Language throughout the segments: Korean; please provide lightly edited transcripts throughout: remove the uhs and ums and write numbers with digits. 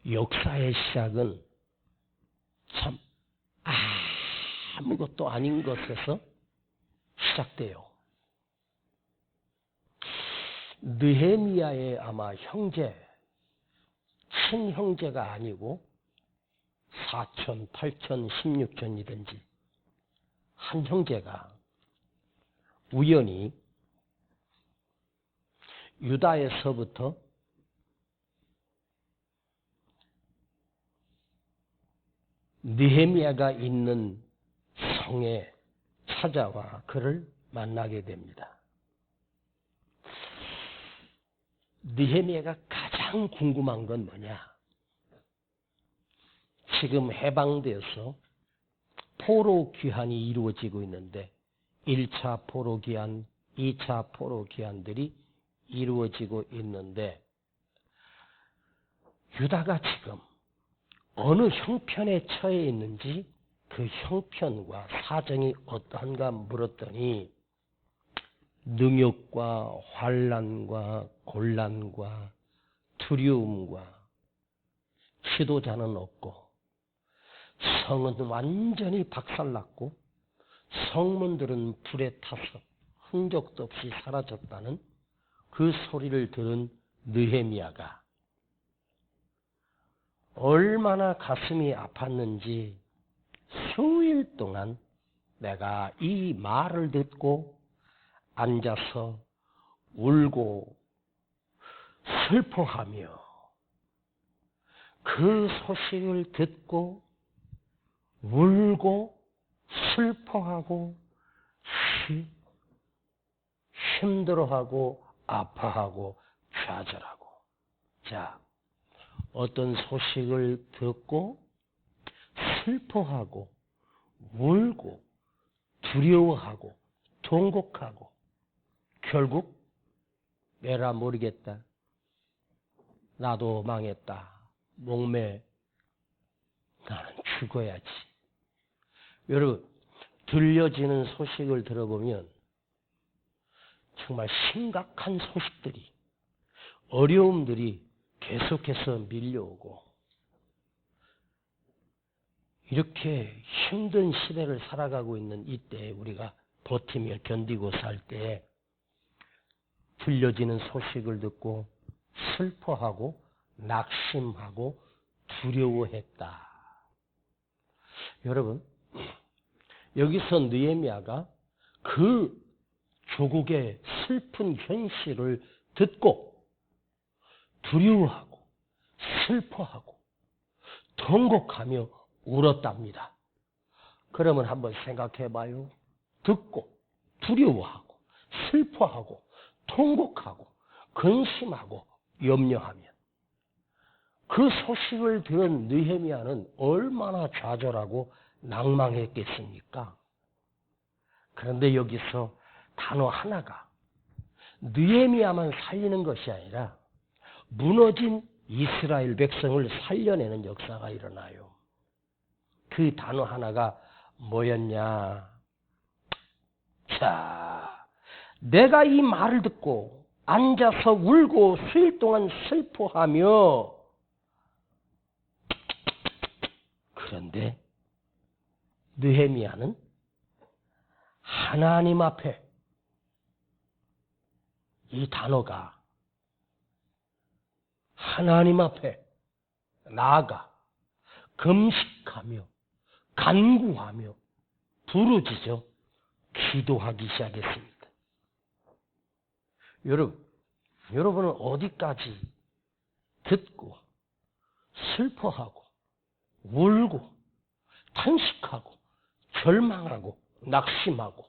역사의 시작은 참 아무것도 아닌 것에서 시작돼요. 느헤미야의 아마 형제, 친형제가 아니고 4천, 8천, 16천이든지 한 형제가 우연히 유다에서부터 느헤미야가 있는 성에 찾아와 그를 만나게 됩니다. 느헤미야가 가장 궁금한 건 뭐냐? 지금 해방되어서 포로 귀환이 이루어지고 있는데 1차 포로 귀환, 2차 포로 귀환들이 이루어지고 있는데 유다가 지금 어느 형편에 처해 있는지 그 형편과 사정이 어떠한가 물었더니 능욕과 환난과 곤란과 두려움과 지도자는 없고 성은 완전히 박살났고 성문들은 불에 타서 흔적도 없이 사라졌다는 그 소리를 들은 느헤미야가 얼마나 가슴이 아팠는지 수일 동안 내가 이 말을 듣고 앉아서 울고 슬퍼하며 그 소식을 듣고 울고 슬퍼하고 힘들어하고 아파하고 좌절하고. 자, 어떤 소식을 듣고 슬퍼하고 울고 두려워하고 통곡하고 결국 에라 모르겠다. 나도 망했다. 목매 나는 죽어야지. 여러분, 들려지는 소식을 들어보면 정말 심각한 소식들이, 어려움들이 계속해서 밀려오고 이렇게 힘든 시대를 살아가고 있는 이때에 우리가 버티며 견디고 살 때에 들려지는 소식을 듣고 슬퍼하고 낙심하고 두려워했다. 여러분, 여기서 느헤미야가 그 조국의 슬픈 현실을 듣고 두려워하고 슬퍼하고 통곡하며 울었답니다. 그러면 한번 생각해 봐요. 듣고 두려워하고 슬퍼하고 통곡하고 근심하고 염려하면 그 소식을 들은 느헤미야는 얼마나 좌절하고 낭망했겠습니까? 그런데 여기서 단어 하나가 느헤미야만 살리는 것이 아니라 무너진 이스라엘 백성을 살려내는 역사가 일어나요. 그 단어 하나가 뭐였냐? 자, 내가 이 말을 듣고 앉아서 울고 수일 동안 슬퍼하며, 그런데 느헤미야는 하나님 앞에, 이 단어가 하나님 앞에 나아가 금식하며 간구하며 부르짖어 기도하기 시작했습니다. 여러분은 어디까지 듣고 슬퍼하고 울고 탄식하고 절망하고 낙심하고,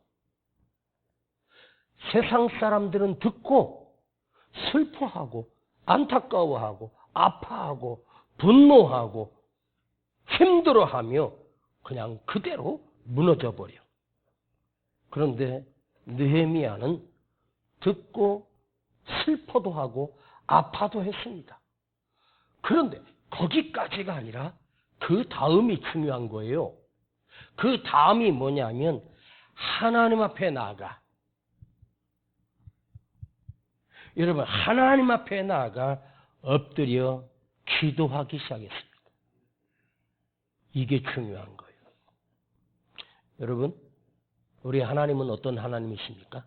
세상 사람들은 듣고 슬퍼하고 안타까워하고 아파하고 분노하고 힘들어하며 그냥 그대로 무너져 버려. 그런데 느헤미야는 듣고 슬퍼도 하고 아파도 했습니다. 그런데 거기까지가 아니라 그 다음이 중요한 거예요. 그 다음이 뭐냐면 하나님 앞에 나아가, 여러분, 하나님 앞에 나아가 엎드려 기도하기 시작했습니다. 이게 중요한 거예요. 여러분, 우리 하나님은 어떤 하나님이십니까?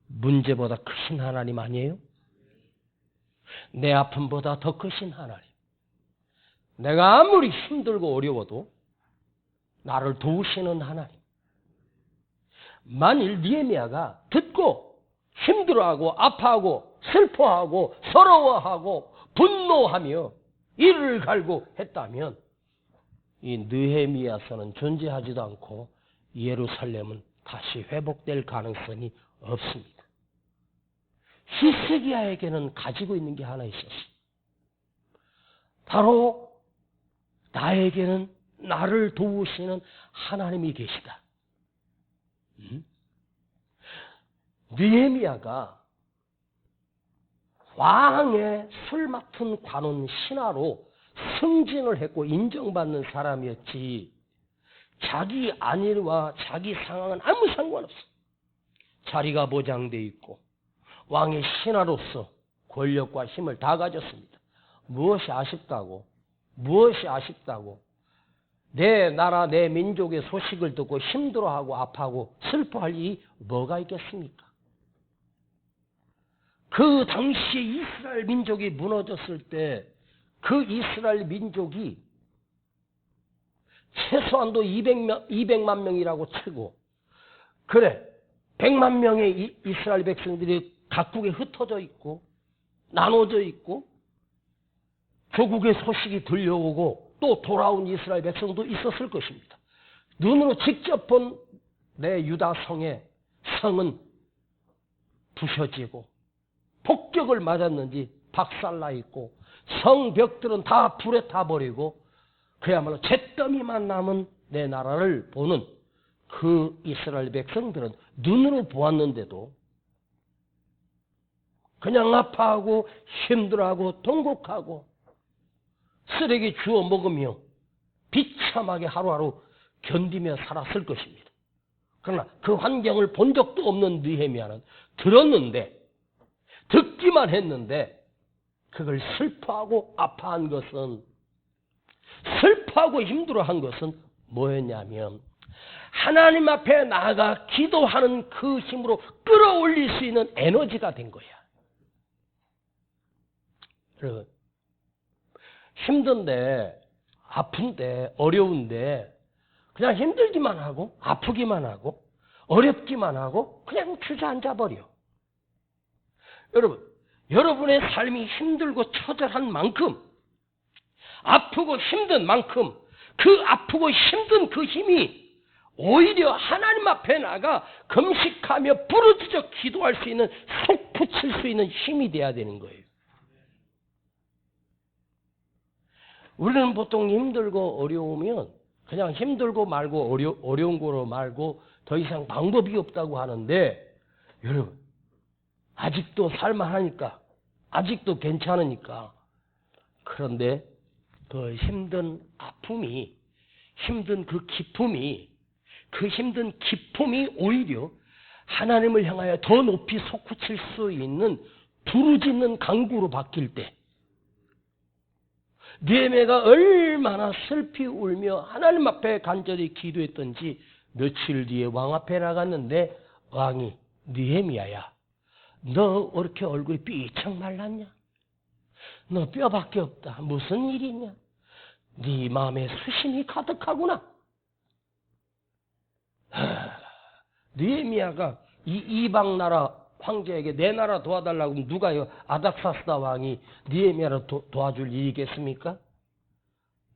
문제보다 크신 하나님 아니에요? 내 아픔보다 더 크신 하나님. 내가 아무리 힘들고 어려워도 나를 도우시는 하나님. 만일 느헤미야가 듣고 힘들어하고 아파하고 슬퍼하고 서러워하고 분노하며 이를 갈고 했다면 이 느헤미야서는 존재하지도 않고 예루살렘은 다시 회복될 가능성이 없습니다. 히스기야에게는 가지고 있는 게 하나 있었어요. 바로 나에게는 나를 도우시는 하나님이 계시다. 느헤미야가 왕의 술 맡은 관원 신하로 승진을 했고 인정받는 사람이었지 자기 안위와 자기 상황은 아무 상관없어. 자리가 보장돼 있고 왕의 신하로서 권력과 힘을 다 가졌습니다. 무엇이 아쉽다고? 내 나라 내 민족의 소식을 듣고 힘들어하고 아파하고 슬퍼할 일이 뭐가 있겠습니까? 그 당시에 이스라엘 민족이 무너졌을 때 그 이스라엘 민족이 최소한도 200만 명이라고 치고 그래 100만 명의 이스라엘 백성들이 각국에 흩어져 있고 나눠져 있고 조국의 소식이 들려오고 또 돌아온 이스라엘 백성도 있었을 것입니다. 눈으로 직접 본 내 유다 성의 성은 부셔지고 폭격을 맞았는지 박살나 있고 성벽들은 다 불에 타버리고 그야말로 잿더미만 남은 내 나라를 보는 그 이스라엘 백성들은 눈으로 보았는데도 그냥 아파하고 힘들어하고 통곡하고 쓰레기 주워 먹으며 비참하게 하루하루 견디며 살았을 것입니다. 그러나 그 환경을 본 적도 없는 느헤미야는 들었는데 듣기만 했는데 그걸 슬퍼하고 아파한 것은 슬퍼하고 힘들어한 것은 뭐였냐면 하나님 앞에 나아가 기도하는 그 힘으로 끌어올릴 수 있는 에너지가 된 거야. 여러분 힘든데 아픈데 어려운데 그냥 힘들기만 하고 아프기만 하고 어렵기만 하고 그냥 주저앉아 버려. 여러분의 삶이 힘들고 처절한 만큼 아프고 힘든 만큼 그 아프고 힘든 그 힘이 오히려 하나님 앞에 나가 금식하며 부르짖어 기도할 수 있는 솟구칠 수 있는 힘이 돼야 되는 거예요. 우리는 보통 힘들고 어려우면 그냥 힘들고 말고 어려운 거로 말고 더 이상 방법이 없다고 하는데 여러분 아직도 살만하니까 아직도 괜찮으니까 그런데 그 힘든 아픔이 힘든 그 기쁨이 그 힘든 기쁨이 오히려 하나님을 향하여 더 높이 솟구칠 수 있는 부르짖는 강구로 바뀔 때 느헤미야가 얼마나 슬피 울며 하나님 앞에 간절히 기도했던지 며칠 뒤에 왕 앞에 나갔는데 왕이 느헤미야야 너 왜 이렇게 얼굴이 삐쩍 말랐냐? 너 뼈밖에 없다. 무슨 일이냐? 네 마음에 수심이 가득하구나. 느헤미야가 이 이방 나라 황제에게 내 나라 도와달라고 하면 누가요? 아닥사스다 왕이 느헤미야를 도와줄 일이겠습니까?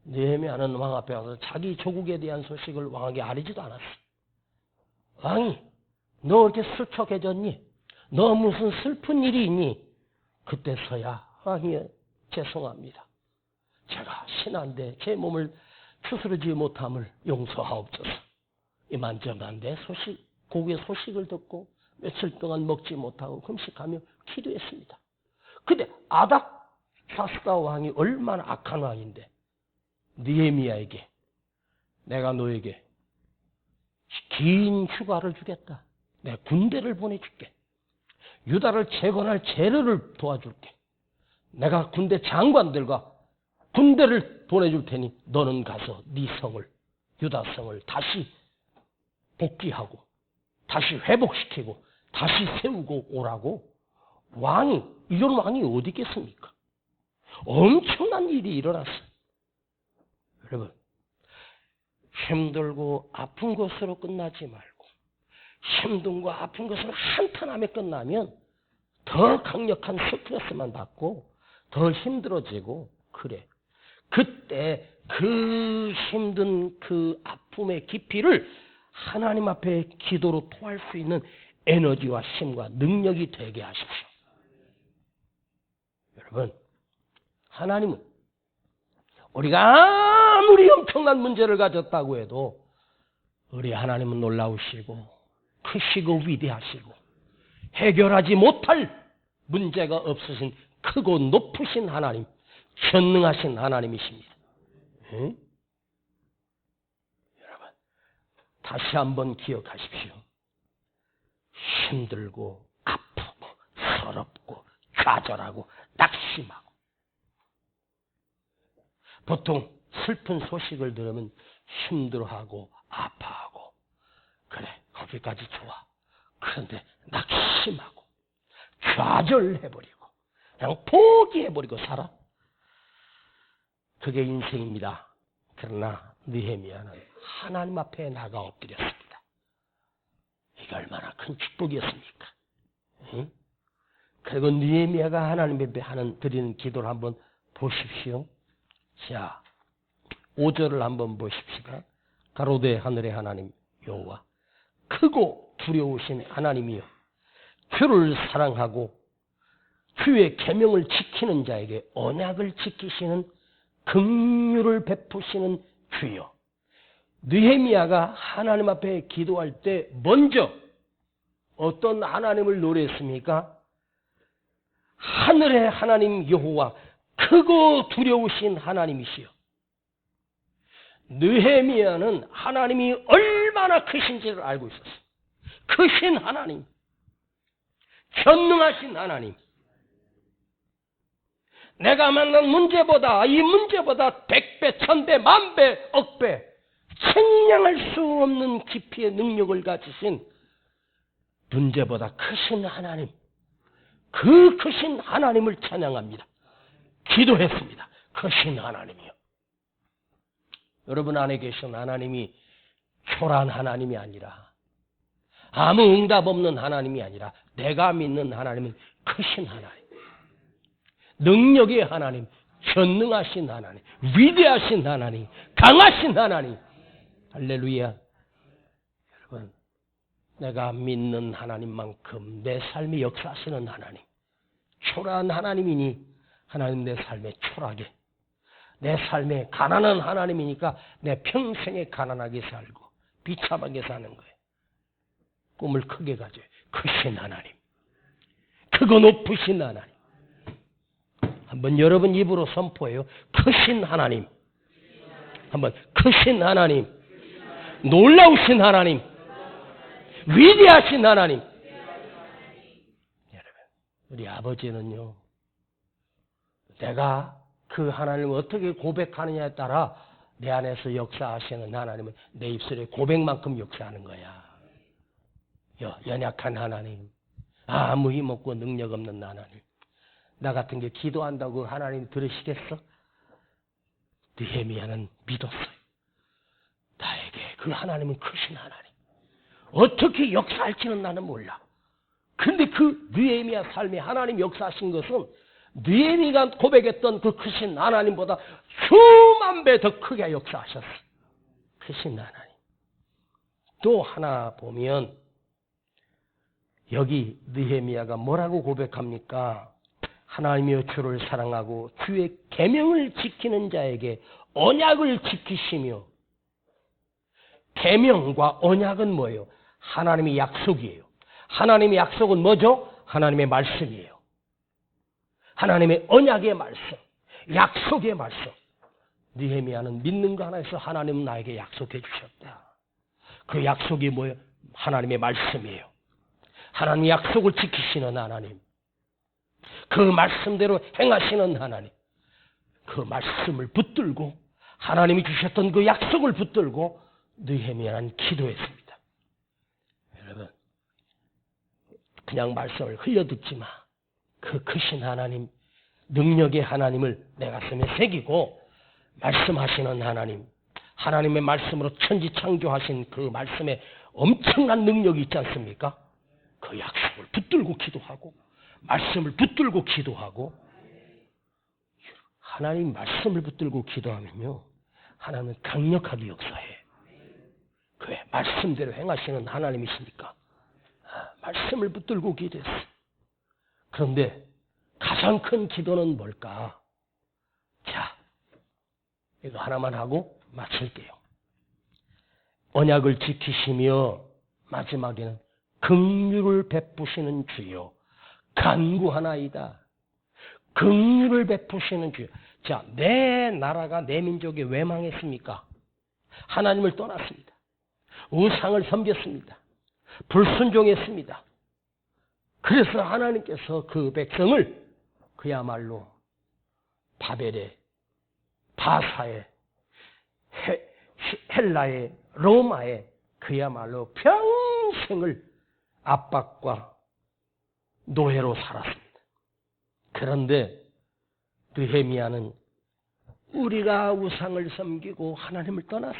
느헤미야는 왕 앞에 와서 자기 조국에 대한 소식을 왕에게 알리지도 않았어. 왕이 너 왜 이렇게 수척해졌니? 너 무슨 슬픈 일이 있니? 그때서야 왕이 죄송합니다. 제가 신한데 제 몸을 추스르지 못함을 용서하옵소서. 이만저만 내 고국의 소식을 듣고 며칠 동안 먹지 못하고 금식하며 기도했습니다. 근데 아닥사스다 왕이 얼마나 악한 왕인데 느헤미야에게 내가 너에게 긴 휴가를 주겠다. 내 군대를 보내줄게. 유다를 재건할 재료를 도와줄게. 내가 군대 장관들과 군대를 보내줄 테니 너는 가서 네 성을, 유다 성을 다시 복귀하고 다시 회복시키고 다시 세우고 오라고. 왕이, 이런 왕이 어디 있겠습니까? 엄청난 일이 일어났어요. 여러분, 힘들고 아픈 것으로 끝나지 말고 힘든고 아픈 것으로 한탄함에 끝나면 더 강력한 스트레스만 받고 더 힘들어지고 그래. 그때 그 힘든 그 아픔의 깊이를 하나님 앞에 기도로 토할 수 있는 에너지와 힘과 능력이 되게 하십시오. 여러분, 하나님은 우리가 아무리 엄청난 문제를 가졌다고 해도 우리 하나님은 놀라우시고 크시고 위대하시고 해결하지 못할 문제가 없으신 크고 높으신 하나님, 전능하신 하나님이십니다. 응? 여러분, 다시 한번 기억하십시오. 힘들고 아프고 서럽고 좌절하고 낙심하고, 보통 슬픈 소식을 들으면 힘들어하고 아파하고 그래, 거기까지 좋아. 그런데 낙심하고 좌절해버리고 그냥 포기해버리고 살아. 그게 인생입니다. 그러나 느헤미야는 하나님 앞에 나가 엎드렸습니다. 이게 얼마나 큰 축복이었습니까? 응? 그리고 느헤미야가 하나님 앞에 드리는 기도를 한번 보십시오. 자, 5절을 한번 보십시다. 가로되 하늘의 하나님 여호와, 크고 두려우신 하나님이여, 주를 사랑하고 주의 계명을 지키는 자에게 언약을 지키시는 긍휼을 베푸시는 주여. 느헤미야가 하나님 앞에 기도할 때 먼저 어떤 하나님을 노래했습니까? 하늘의 하나님 여호와, 크고 두려우신 하나님이시여. 느헤미야는 하나님이 얼마나 크신지를 알고 있었어요. 크신 하나님, 전능하신 하나님, 내가 만난 문제보다, 이 문제보다 100배, 1000배, 10,000배, 억배 측량할 수 없는 깊이의 능력을 가지신 문제보다 크신 하나님, 그 크신 하나님을 찬양합니다. 기도했습니다. 크신 하나님이요. 여러분 안에 계신 하나님이 초라한 하나님이 아니라, 아무 응답 없는 하나님이 아니라, 내가 믿는 하나님은 크신 하나님, 능력의 하나님, 전능하신 하나님, 위대하신 하나님, 강하신 하나님. 할렐루야. 여러분, 내가 믿는 하나님만큼 내 삶에 역사하시는 하나님, 초라한 하나님이니 하나님 내 삶에 초라하게, 내 삶에 가난한 하나님이니까 내 평생에 가난하게 살고 비참하게 사는 거예요. 꿈을 크게 가져요. 크신 하나님, 크고 높으신 하나님. 한번 여러분 입으로 선포해요. 크신 하나님. 한번 크신 하나님, 놀라우신 하나님, 위대하신 하나님. 여러분, 우리 아버지는요, 내가 그 하나님을 어떻게 고백하느냐에 따라 내 안에서 역사하시는 하나님은 내 입술에 고백만큼 역사하는 거야. 연약한 하나님, 아무 힘없고 능력 없는 하나님, 나 같은 게 기도한다고 하나님 들으시겠어? 느헤미야는 믿었어요. 나에게 그 하나님은 크신 하나님, 어떻게 역사할지는 나는 몰라. 근데 그 느헤미야 삶에 하나님 역사하신 것은 느헤미야가 고백했던 그 크신 하나님보다 수만 배 더 크게 역사하셨어. 크신 하나님. 또 하나 보면 여기 느헤미야가 뭐라고 고백합니까? 하나님이여, 주를 사랑하고 주의 계명을 지키는 자에게 언약을 지키시며. 계명과 언약은 뭐예요? 하나님의 약속이에요. 하나님의 약속은 뭐죠? 하나님의 말씀이에요. 하나님의 언약의 말씀, 약속의 말씀. 느헤미야는 믿는 거 하나에서 하나님은 나에게 약속해 주셨다. 그 약속이 뭐예요? 하나님의 말씀이에요. 하나님의 약속을 지키시는 하나님, 그 말씀대로 행하시는 하나님, 그 말씀을 붙들고 하나님이 주셨던 그 약속을 붙들고 느헤미야는 기도했습니다. 여러분, 그냥 말씀을 흘려듣지 마. 그 크신 하나님, 능력의 하나님을 내 가슴에 새기고 말씀하시는 하나님, 하나님의 말씀으로 천지 창조하신 그 말씀에 엄청난 능력이 있지 않습니까? 그 약속을 붙들고 기도하고 말씀을 붙들고 기도하고 하나님 말씀을 붙들고 기도하면요, 하나님은 강력하게 역사해. 그래, 말씀대로 행하시는 하나님이시니까 말씀을 붙들고 기도했어. 그런데 가장 큰 기도는 뭘까? 자, 이거 하나만 하고 마칠게요. 언약을 지키시며 마지막에는 긍휼을 베푸시는 주여 간구하나이다. 긍휼을 베푸시는 주여. 자, 내 나라가 내 민족이 왜 망했습니까? 하나님을 떠났습니다. 우상을 섬겼습니다. 불순종했습니다. 그래서 하나님께서 그 백성을 그야말로 바벨에, 바사에, 헬라에, 로마에 그야말로 평생을 압박과 노예로 살았습니다. 그런데 느헤미야는 우리가 우상을 섬기고 하나님을 떠났어.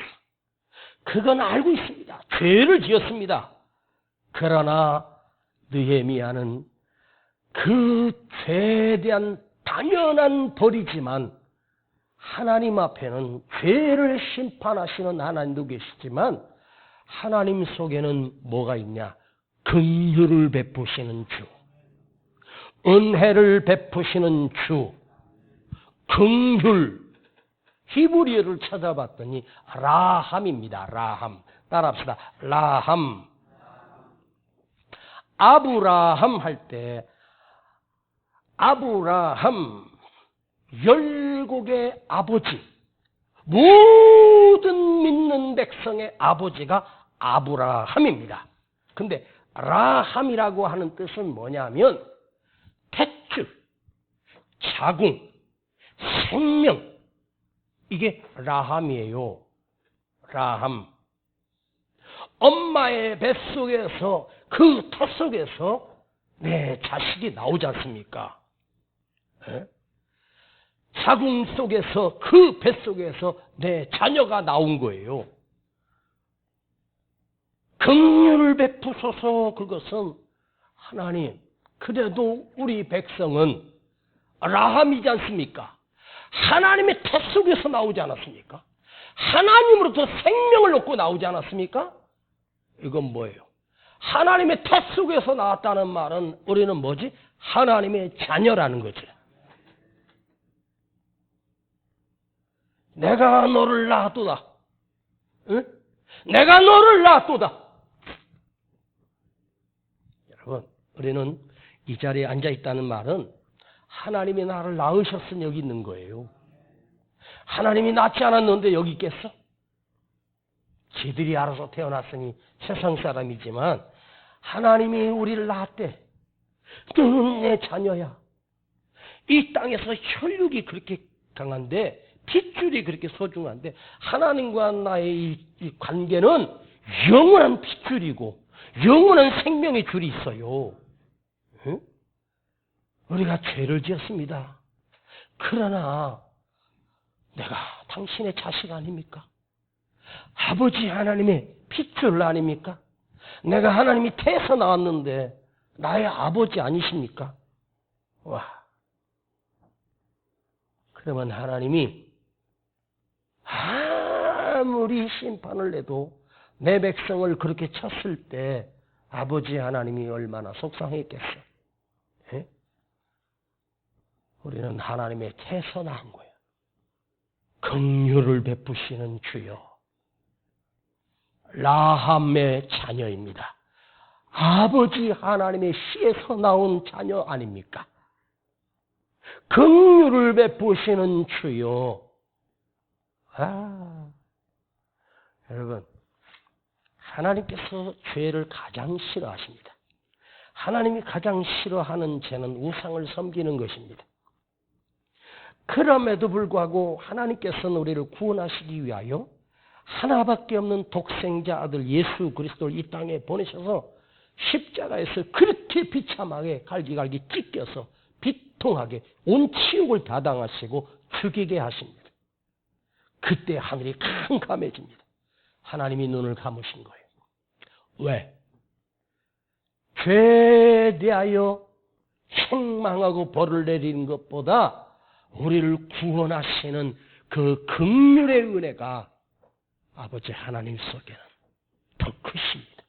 그건 알고 있습니다. 죄를 지었습니다. 그러나 느헤미야는 그 죄에 대한 당연한 벌이지만 하나님 앞에는 죄를 심판하시는 하나님도 계시지만 하나님 속에는 뭐가 있냐? 긍휼을 베푸시는 주, 은혜를 베푸시는 주, 긍휼. 히브리어를 찾아봤더니 라함입니다. 라함. 따라합시다. 라함. 아브라함 할 때 아브라함, 열국의 아버지, 모든 믿는 백성의 아버지가 아브라함입니다. 근데 라함이라고 하는 뜻은 뭐냐면 탯줄, 자궁, 생명, 이게 라함이에요. 라함. 엄마의 뱃속에서, 그 터 속에서 내 자식이 나오지 않습니까? 에? 자궁 속에서, 그 뱃속에서 내 자녀가 나온 거예요. 긍휼을 베푸소서. 그것은 하나님, 그래도 우리 백성은 라함이지 않습니까? 하나님의 태 속에서 나오지 않았습니까? 하나님으로부터 생명을 얻고 나오지 않았습니까? 이건 뭐예요? 하나님의 태 속에서 나왔다는 말은 우리는 뭐지? 하나님의 자녀라는 거지. 내가 너를 낳았도다. 응? 내가 너를 낳았도다. 여러분, 우리는 이 자리에 앉아 있다는 말은 하나님이 나를 낳으셨으니 여기 있는 거예요. 하나님이 낳지 않았는데 여기 있겠어? 지들이 알아서 태어났으니 세상 사람이지만 하나님이 우리를 낳았대. 너는 내 자녀야. 이 땅에서 혈육이 그렇게 강한데, 핏줄이 그렇게 소중한데, 하나님과 나의 이 관계는 영원한 핏줄이고 영원한 생명의 줄이 있어요. 응? 우리가 죄를 지었습니다. 그러나 내가 당신의 자식 아닙니까? 아버지 하나님의 핏줄 아닙니까? 내가 하나님이 태에서 나왔는데 나의 아버지 아니십니까? 와. 그러면 하나님이 아무리 심판을 내도 내 백성을 그렇게 쳤을 때 아버지 하나님이 얼마나 속상했겠어. 에? 우리는 하나님의 태에서 나온 거예요. 긍휼을 베푸시는 주여. 라함의 자녀입니다. 아버지 하나님의 씨에서 나온 자녀 아닙니까? 긍휼을 베푸시는 주여. 여러분, 하나님께서 죄를 가장 싫어하십니다. 하나님이 가장 싫어하는 죄는 우상을 섬기는 것입니다. 그럼에도 불구하고 하나님께서는 우리를 구원하시기 위하여 하나밖에 없는 독생자 아들 예수 그리스도를 이 땅에 보내셔서 십자가에서 그렇게 비참하게 갈기갈기 찢겨서 비통하게 온 치욕을 다 당하시고 죽이게 하십니다. 그때 하늘이 캄캄해집니다. 하나님이 눈을 감으신 거예요. 왜? 죄에 대하여 책망하고 벌을 내리는 것보다 우리를 구원하시는 그 긍휼의 은혜가 아버지 하나님 속에는 더 크십니다.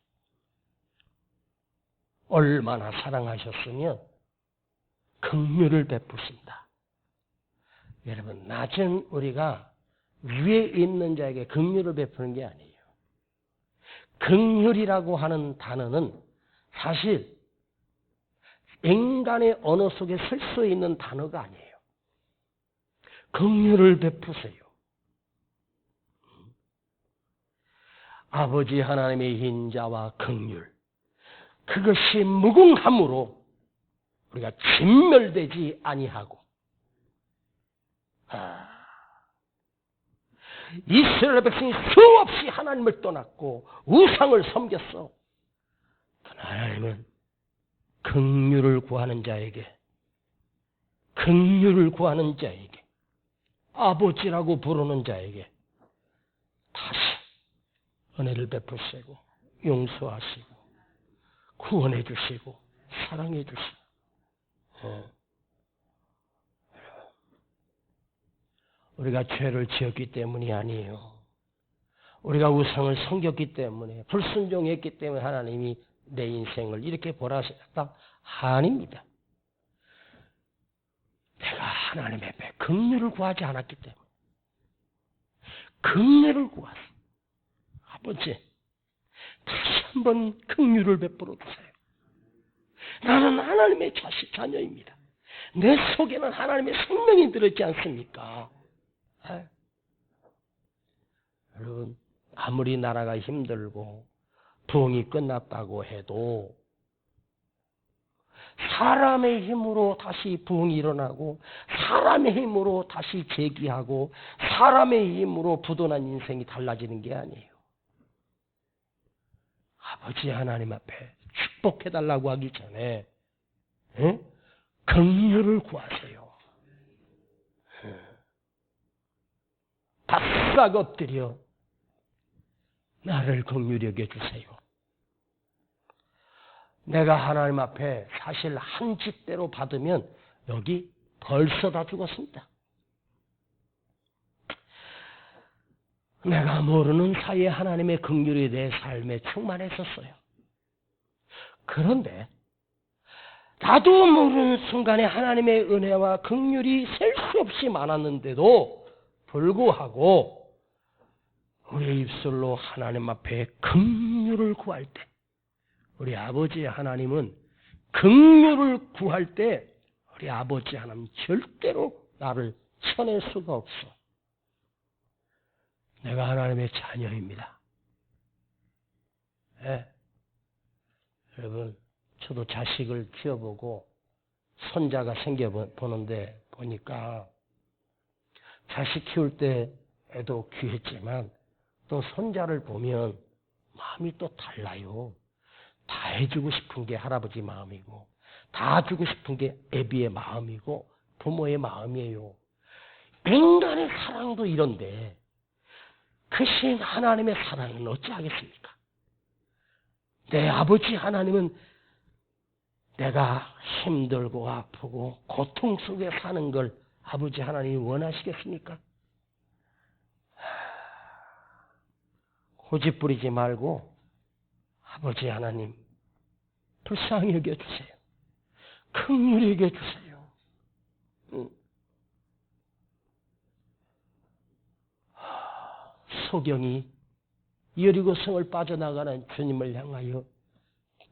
얼마나 사랑하셨으면 긍휼을 베푸신다. 여러분, 낮은 우리가 위에 있는 자에게 긍휼을 베푸는 게 아니에요. 긍휼이라고 하는 단어는 사실 인간의 언어 속에 쓸 수 있는 단어가 아니에요. 긍휼을 베푸세요. 아버지 하나님의 인자와 긍휼, 그것이 무궁함으로 우리가 진멸되지 아니하고, 이스라엘 백성이 수없이 하나님을 떠났고 우상을 섬겼어. 하나님은 긍휼을 구하는 자에게, 긍휼을 구하는 자에게, 아버지라고 부르는 자에게 다시 은혜를 베푸시고 용서하시고 구원해 주시고 사랑해 주시고. 우리가 죄를 지었기 때문이 아니에요. 우리가 우상을 섬겼기 때문에, 불순종했기 때문에 하나님이 내 인생을 이렇게 보라셨다? 아닙니다. 내가 하나님 앞에 긍휼을 구하지 않았기 때문에. 긍휼을 구하세. 아버지, 다시 한번 긍휼을 베풀어 주세요. 나는 하나님의 자녀입니다. 내 속에는 하나님의 생명이 들었지 않습니까? 여러분, 아무리 나라가 힘들고 부흥이 끝났다고 해도 사람의 힘으로 다시 부흥이 일어나고 사람의 힘으로 다시 재기하고 사람의 힘으로 부도난 인생이 달라지는 게 아니에요. 아버지 하나님 앞에 축복해달라고 하기 전에 긍휼을 구하세요. 바싹 엎드려 나를 긍휼히 여겨주세요. 내가 하나님 앞에 사실 한 집대로 받으면 여기 벌써 다 죽었습니다. 내가 모르는 사이에 하나님의 긍휼에 대해 삶에 충만했었어요. 그런데 나도 모르는 순간에 하나님의 은혜와 긍휼이 셀 수 없이 많았는데도 불구하고 우리의 입술로 하나님 앞에 긍휼을 구할 때, 우리 아버지 하나님은 긍휼을 구할 때 우리 아버지 하나님 절대로 나를 쳐낼 수가 없어. 내가 하나님의 자녀입니다. 네. 여러분, 저도 자식을 키워보고 손자가 생겨보는데 보니까 자식 키울 때에도 귀했지만 또 손자를 보면 마음이 또 달라요. 다 해주고 싶은 게 할아버지 마음이고 다 주고 싶은 게 애비의 마음이고 부모의 마음이에요. 인간의 사랑도 이런데 크신 하나님의 사랑은 어찌하겠습니까? 내 아버지 하나님은 내가 힘들고 아프고 고통 속에 사는 걸 아버지 하나님이 원하시겠습니까? 고집 부리지 말고 아버지 하나님 불쌍히 여겨주세요. 긍휼히 여겨주세요. 소경이 여리고성을 빠져나가는 주님을 향하여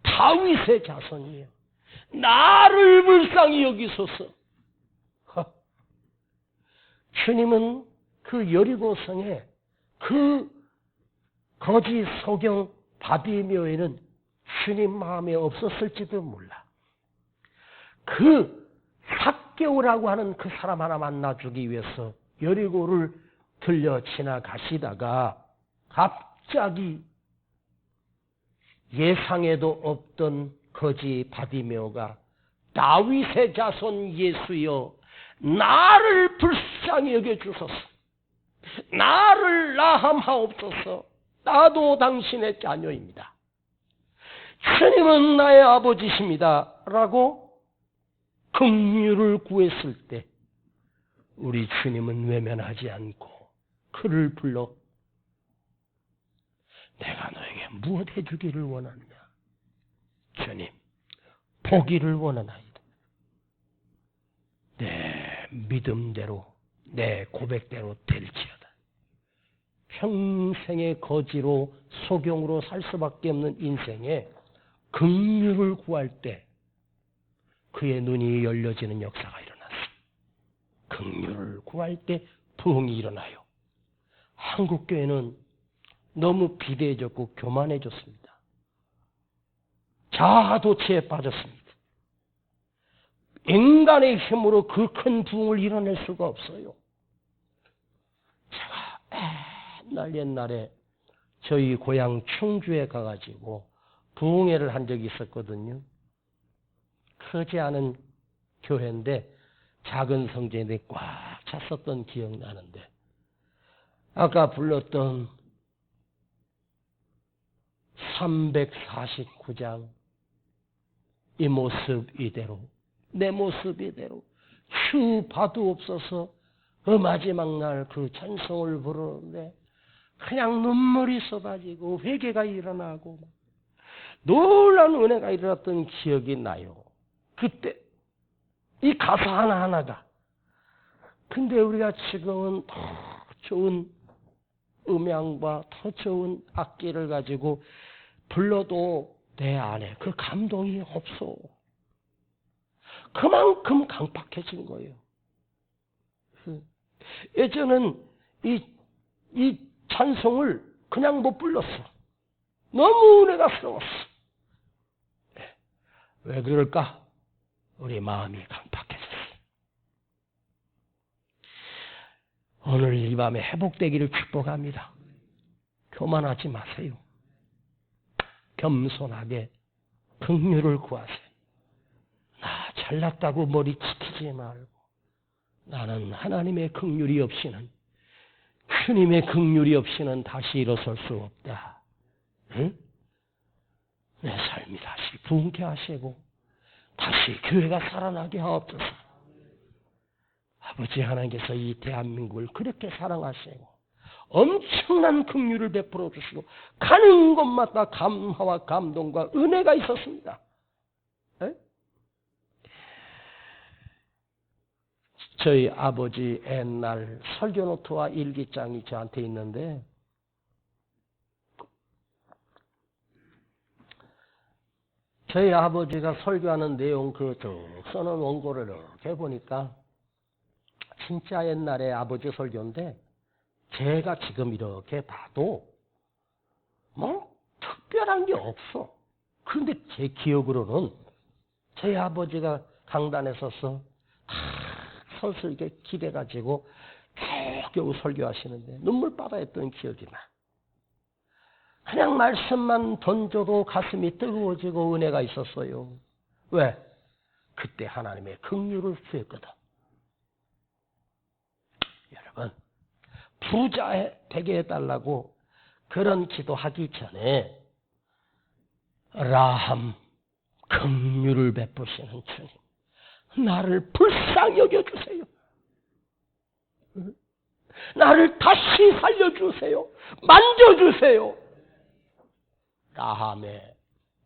다윗의 자손이에요. 나를 불쌍히 여기소서. 주님은 그 여리고성에 그 거지 소경 바디메오에는 주님 마음에 없었을지도 몰라. 그 삭개오라고 하는 그 사람 하나 만나주기 위해서 여리고를 들려 지나가시다가 갑자기 예상에도 없던 거지 바디메오가 다윗의 자손 예수여 나를 불쌍히 여겨주소서, 나를 라함하옵소서, 나도 당신의 자녀입니다, 주님은 나의 아버지십니다 라고 긍휼을 구했을 때 우리 주님은 외면하지 않고 그를 불러 내가 너에게 무엇 해주기를 원하느냐? 주님, 보기를 원하나이다. 내 믿음대로, 내 고백대로 될지어다. 평생의 거지로 소경으로 살 수밖에 없는 인생에 긍휼을 구할 때 그의 눈이 열려지는 역사가 일어났어요. 긍휼을 구할 때 부흥이 일어나요. 한국교회는 너무 비대해졌고 교만해졌습니다. 자아도취에 빠졌습니다. 인간의 힘으로 그 큰 부흥을 이뤄낼 수가 없어요. 제가 옛날에 저희 고향 충주에 가가지고 부흥회를 한 적이 있었거든요. 크지 않은 교회인데 작은 성전에 꽉 찼었던 기억나는데 아까 불렀던 349장 이 모습 이대로 내 모습 이대로 주 봐도 없어서 그 마지막 날 그 찬송을 부르는데 그냥 눈물이 쏟아지고 회개가 일어나고 놀라운 은혜가 일어났던 기억이 나요. 그때 이 가사 하나하나가. 근데 우리가 지금은 더 좋은 음향과 더 좋은 악기를 가지고 불러도 내 안에 그 감동이 없어. 그만큼 강팍해진 거예요. 예전은 이 찬송을 그냥 못 불렀어. 너무 은혜가스러웠어. 왜 그럴까? 우리 마음이 강팍해졌어. 오늘 이 밤에 회복되기를 축복합니다. 교만하지 마세요. 겸손하게 긍휼을 구하세요. 나 잘났다고 머리 치키지 말고 나는 하나님의 긍휼이 없이는 주님의 긍휼이 없이는 다시 일어설 수 없다. 응? 내 삶이 다시 부흥케 하시고 다시 교회가 살아나게 하옵소서. 아버지 하나님께서 이 대한민국을 그렇게 사랑하시고 엄청난 긍휼을 베풀어 주시고 가는 곳마다 감화와 감동과 은혜가 있었습니다. 에? 저희 아버지 옛날 설교노트와 일기장이 저한테 있는데 저희 아버지가 설교하는 내용 써놓은 원고를 이렇게 보니까 진짜 옛날에 아버지 설교인데 제가 지금 이렇게 봐도 뭐 특별한 게 없어. 그런데 제 기억으로는 저희 아버지가 강단에 서서 서서 이렇게 기대가지고 겨우 설교하시는데 눈물바다였던 기억이 나. 그냥 말씀만 던져도 가슴이 뜨거워지고 은혜가 있었어요. 왜? 그때 하나님의 긍휼을 구했거든. 여러분, 부자 되게 해달라고 그런 기도하기 전에 라함, 긍휼을 베푸시는 주님, 나를 불쌍히 여겨주세요. 나를 다시 살려주세요. 만져주세요. 라함의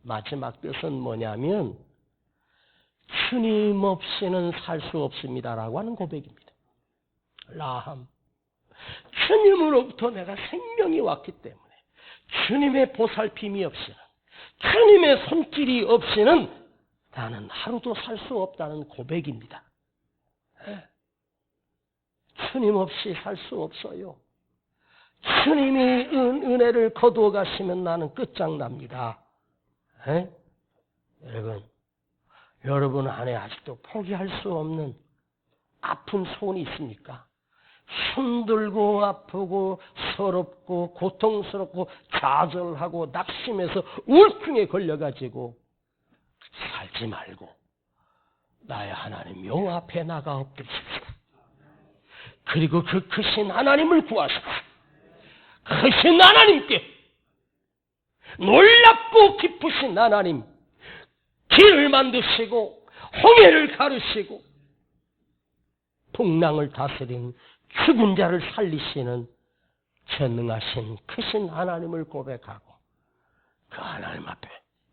마지막 뜻은 뭐냐면 주님 없이는 살 수 없습니다라고 하는 고백입니다. 라함, 주님으로부터 내가 생명이 왔기 때문에 주님의 보살핌이 없이는 주님의 손길이 없이는 나는 하루도 살 수 없다는 고백입니다. 주님 없이 살 수 없어요. 주님이 은혜를 거두어 가시면 나는 끝장납니다. 여러분 안에 아직도 포기할 수 없는 아픈 소원이 있습니까? 힘들고 아프고 서럽고 고통스럽고 좌절하고 낙심해서 우울증에 걸려가지고 살지 말고 나의 하나님 요 앞에 나가 엎드리십시오. 그리고 그 크신 하나님을 구하십시오. 크신 하나님께, 놀랍고 기쁘신 하나님, 길을 만드시고 홍해를 가르시고 풍랑을 다스리는 죽은 자를 살리시는 전능하신 크신 하나님을 고백하고 그 하나님 앞에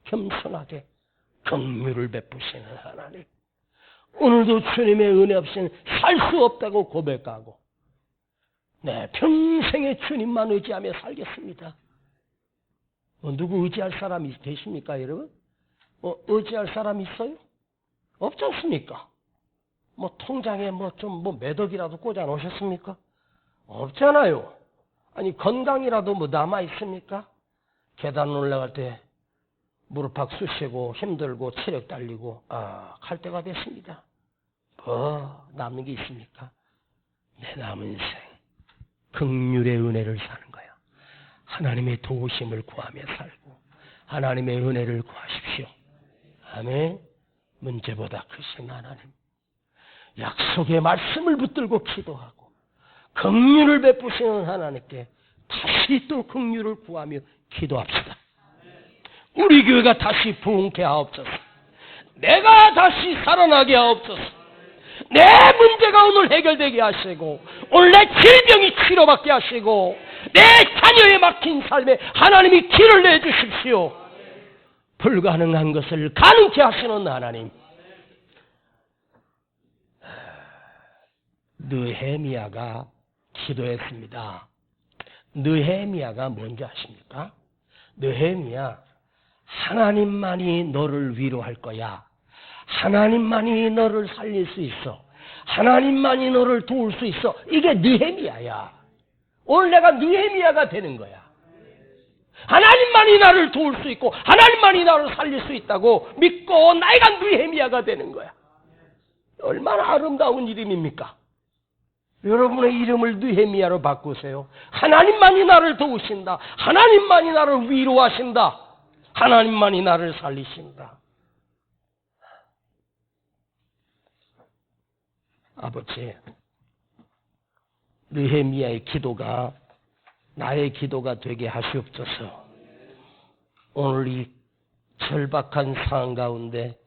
겸손하게 긍휼을 베푸시는 하나님, 오늘도 주님의 은혜 없이는 살 수 없다고 고백하고 내 평생에 주님만 의지하며 살겠습니다. 누구 의지할 사람이 계십니까, 여러분? 의지할 사람 있어요? 없지 않습니까? 통장에 몇 억이라도 꽂아 놓으셨습니까? 없잖아요. 아니, 건강이라도 남아 있습니까? 계단 올라갈 때 무릎팍 쑤시고 힘들고 체력 딸리고 갈 때가 됐습니다. 뭐 남는 게 있습니까? 내 남은 인생 긍휼의 은혜를 사는 거야. 하나님의 도우심을 구하며 살고 하나님의 은혜를 구하십시오. 아멘. 문제보다 크신 하나님, 약속의 말씀을 붙들고 기도하고 긍휼을 베푸시는 하나님께 다시 또 긍휼을 구하며 기도합시다. 우리 교회가 다시 부흥케 하옵소서. 내가 다시 살아나게 하옵소서. 내 문제가 오늘 해결되게 하시고 오늘 내 질병이 치료받게 하시고 내 자녀에 막힌 삶에 하나님이 길을 내주십시오. 불가능한 것을 가능케 하시는 하나님. 느헤미야가 기도했습니다. 느헤미야가 뭔지 아십니까? 느헤미야, 하나님만이 너를 위로할 거야. 하나님만이 너를 살릴 수 있어. 하나님만이 너를 도울 수 있어. 이게 느헤미야야. 오늘 내가 느헤미야가 되는 거야. 하나님만이 나를 도울 수 있고 하나님만이 나를 살릴 수 있다고 믿고 내가 느헤미야가 되는 거야. 얼마나 아름다운 이름입니까? 여러분의 이름을 느헤미야로 바꾸세요. 하나님만이 나를 도우신다. 하나님만이 나를 위로하신다. 하나님만이 나를 살리신다. 아버지, 느헤미야의 기도가 나의 기도가 되게 하시옵소서. 오늘 이 절박한 상황 가운데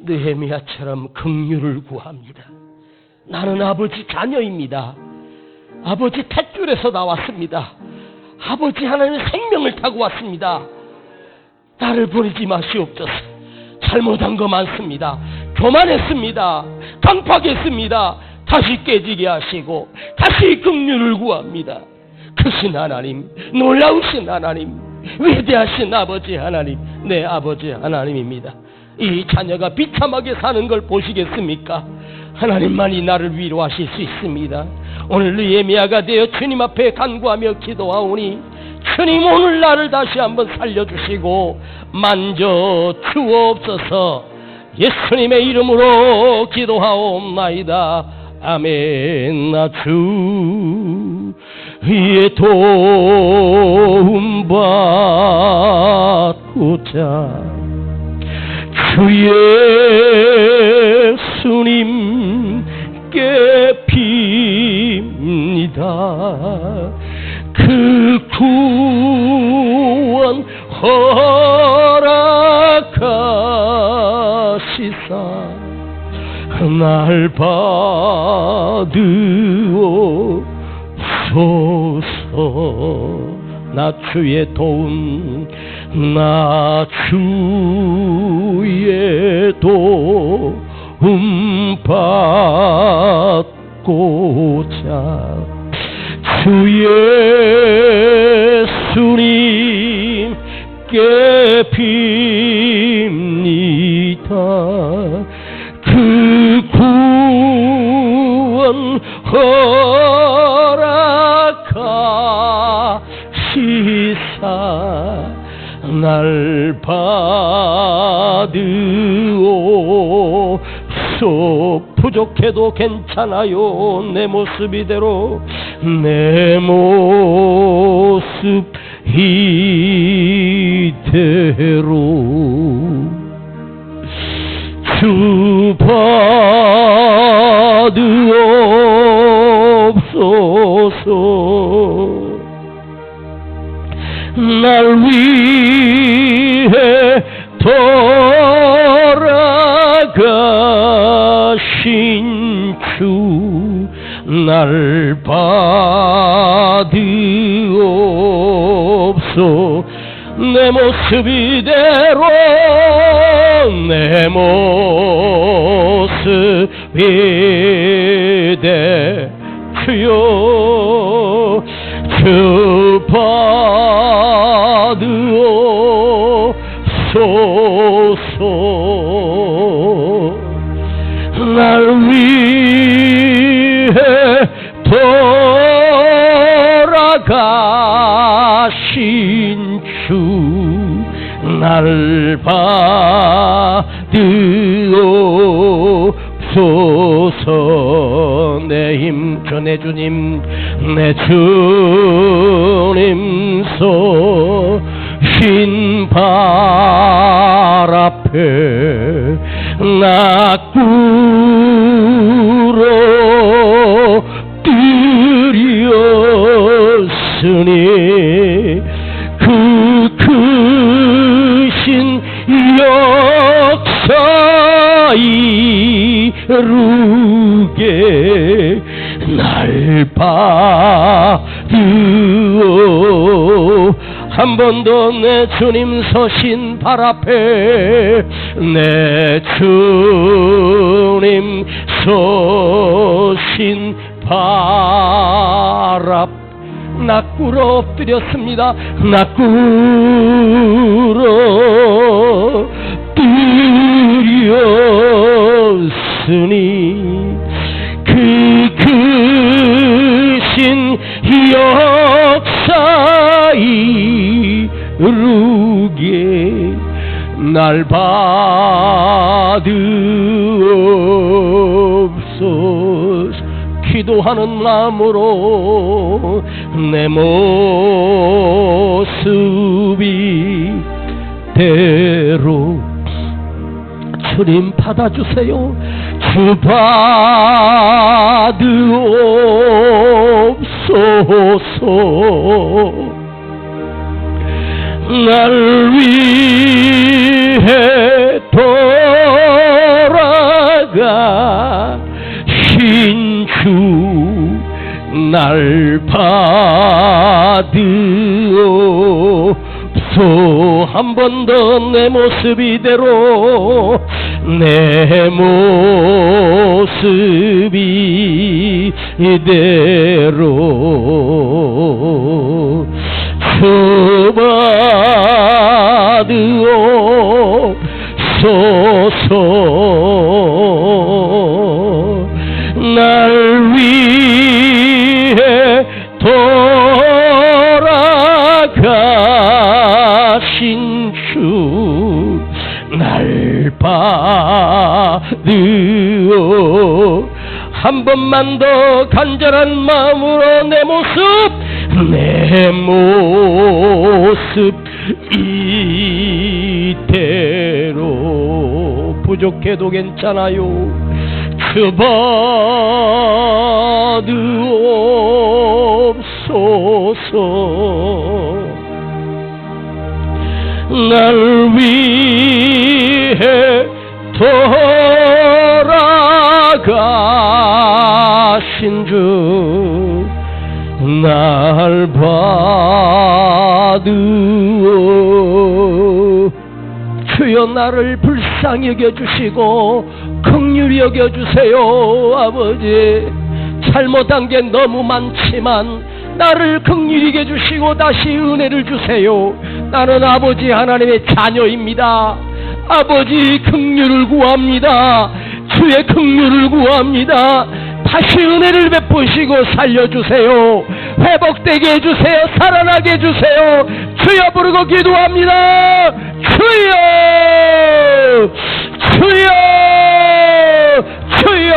느헤미야처럼 긍휼을 구합니다. 나는 아버지 자녀입니다. 아버지 탯줄에서 나왔습니다. 아버지 하나님의 생명을 타고 왔습니다. 나를 보내지 마시옵소서. 잘못한 거 많습니다. 교만했습니다. 강팍했습니다. 다시 깨지게 하시고 다시 긍휼을 구합니다. 크신 하나님, 놀라우신 하나님, 위대하신 아버지 하나님, 내 아버지 하나님입니다. 이 자녀가 비참하게 사는 걸 보시겠습니까? 하나님만이 나를 위로하실 수 있습니다. 오늘 느헤미야가 되어 주님 앞에 간구하며 기도하오니 주님 오늘 나를 다시 한번 살려주시고 만져 주옵소서. 예수님의 이름으로 기도하옵나이다. 아멘. 나 주의 도움 받고자 주 예수님께 빕니다. 그 구원 허락하시사 날 받으옵소서. 나 주의 도움, 나 주의 도움 받고자 주 예수님께 빕니다. 그 구원 허락하시사 날 받으옵소서. 부족해도 괜찮아요. 내 모습 이대로, 내 모습 이대로 주 받으옵소서. 날 위해 돌아가신 주, 날 받으옵소. 내 모습 이대로, 내 모습 이대 주여, 주 받으옵소서. 날 위해 돌아가신 주, 날 받으옵소서. 내 힘 주, 내 주님, 내 주님 쏘신 발 앞에 나 꿇어 드렸으니 그 크신 역사 이루게 날 받으오. 한 번 더 내 주님 서신 발 앞에, 내 주님 서신 발 앞, 나 꿇어 엎드렸습니다. 나 꿇어 드렸으니 그 크신 역사 이루게 날 받으옵소서. 기도하는 마음으로 내 모습이 대로 주님 받아주세요. 주 받으옵소서. 날 위해 돌아가신 주, 날 받으옵소. 한 번 더 내 모습 이대로, 내 모습이 이대로 주 받으옵소서. 날 위해 돌아가신 주, 날 받으오. 한 번만 더 간절한 마음으로 내 모습 이대로 부족해도 괜찮아요. 주 받으옵소서. 날 위해 돌아가신 주, 날 받으오. 주여 나를 불쌍히 여겨주시고 긍휼히 여겨주세요. 아버지, 잘못한 게 너무 많지만 나를 긍휼히 여겨주시고 다시 은혜를 주세요. 나는 아버지 하나님의 자녀입니다. 아버지 긍휼을 구합니다. 주의 긍휼을 구합니다. 다시 은혜를 베푸시고 살려주세요. 회복되게 해주세요. 살아나게 해주세요. 주여 부르고 기도합니다. 주여, 주여, 주여.